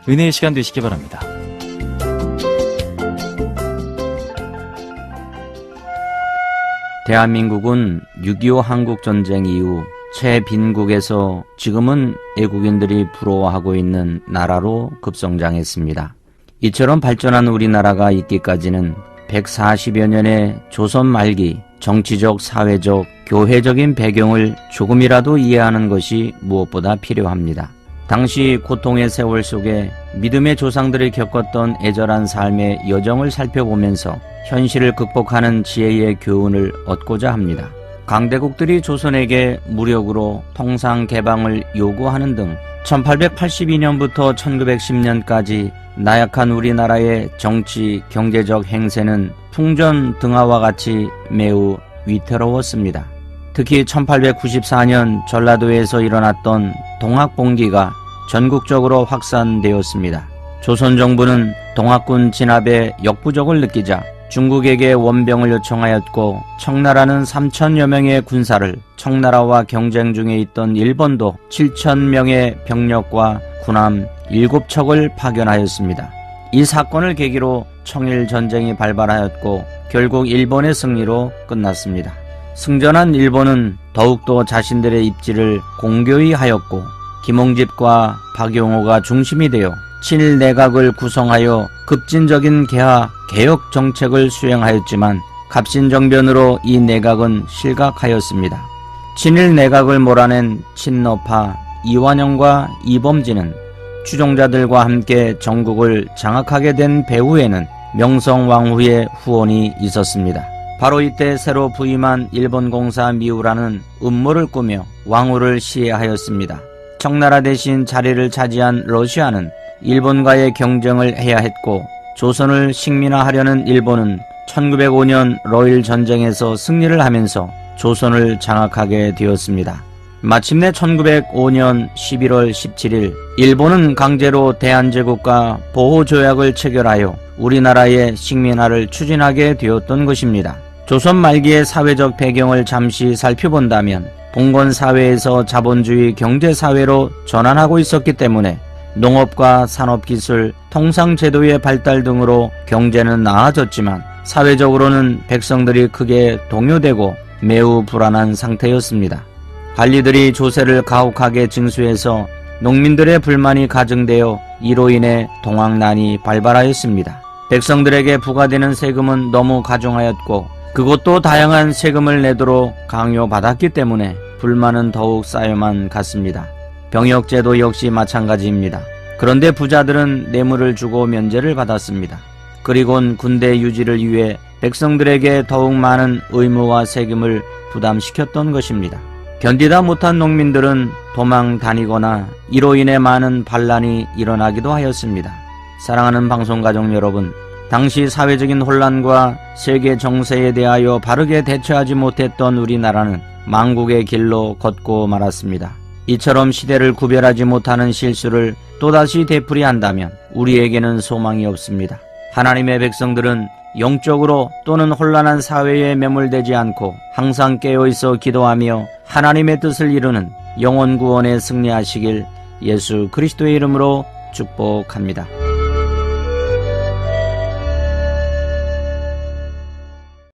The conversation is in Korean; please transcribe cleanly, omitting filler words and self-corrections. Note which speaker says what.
Speaker 1: 은혜의 시간 되시기 바랍니다.
Speaker 2: 대한민국은 6.25 한국전쟁 이후 최빈국에서 지금은 애국인들이 부러워하고 있는 나라로 급성장했습니다. 이처럼 발전한 우리나라가 있기까지는 140여 년의 조선 말기 정치적, 사회적, 교회적인 배경을 조금이라도 이해하는 것이 무엇보다 필요합니다. 당시 고통의 세월 속에 믿음의 조상들이 겪었던 애절한 삶의 여정을 살펴보면서 현실을 극복하는 지혜의 교훈을 얻고자 합니다. 강대국들이 조선에게 무력으로 통상 개방을 요구하는 등 1882년부터 1910년까지 나약한 우리나라의 정치, 경제적 행세는 풍전등화와 같이 매우 위태로웠습니다. 특히 1894년 전라도에서 일어났던 동학봉기가 전국적으로 확산되었습니다. 조선 정부는 동학군 진압에 역부족을 느끼자 중국에게 원병을 요청하였고, 청나라는 3,000여 명의 군사를, 청나라와 경쟁 중에 있던 일본도 7,000명의 병력과 군함 7척을 파견하였습니다. 이 사건을 계기로 청일전쟁이 발발하였고 결국 일본의 승리로 끝났습니다. 승전한 일본은 더욱더 자신들의 입지를 공교히 하였고, 김홍집과 박용호가 중심이 되어 친일 내각을 구성하여 급진적인 개혁 정책을 수행하였지만 갑신정변으로 이 내각은 실각하였습니다. 친일 내각을 몰아낸 친노파 이완영과 이범진은 추종자들과 함께 전국을 장악하게 된 배후에는 명성왕후의 후원이 있었습니다. 바로 이때 새로 부임한 일본 공사 미우라는 음모를 꾸며 왕후를 시해하였습니다. 청나라 대신 자리를 차지한 러시아는 일본과의 경쟁을 해야 했고, 조선을 식민화하려는 일본은 1905년 러일 전쟁에서 승리를 하면서 조선을 장악하게 되었습니다. 마침내 1905년 11월 17일 일본은 강제로 대한제국과 보호조약을 체결하여 우리나라의 식민화를 추진하게 되었던 것입니다. 조선 말기의 사회적 배경을 잠시 살펴본다면 봉건사회에서 자본주의 경제사회로 전환하고 있었기 때문에 농업과 산업기술, 통상제도의 발달 등으로 경제는 나아졌지만 사회적으로는 백성들이 크게 동요되고 매우 불안한 상태였습니다. 관리들이 조세를 가혹하게 징수해서 농민들의 불만이 가중되어 이로 인해 동학난이 발발하였습니다. 백성들에게 부과되는 세금은 너무 가중하였고 그것도 다양한 세금을 내도록 강요받았기 때문에 불만은 더욱 쌓여만 갔습니다. 병역제도 역시 마찬가지입니다. 그런데 부자들은 뇌물을 주고 면제를 받았습니다. 그리곤 군대 유지를 위해 백성들에게 더욱 많은 의무와 세금을 부담시켰던 것입니다. 견디다 못한 농민들은 도망 다니거나 이로 인해 많은 반란이 일어나기도 하였습니다. 사랑하는 방송가족 여러분, 당시 사회적인 혼란과 세계 정세에 대하여 바르게 대처하지 못했던 우리나라는 망국의 길로 걷고 말았습니다. 이처럼 시대를 구별하지 못하는 실수를 또다시 되풀이한다면 우리에게는 소망이 없습니다. 하나님의 백성들은 영적으로 또는 혼란한 사회에 매몰되지 않고 항상 깨어있어 기도하며 하나님의 뜻을 이루는 영혼 구원에 승리하시길 예수 그리스도의 이름으로 축복합니다.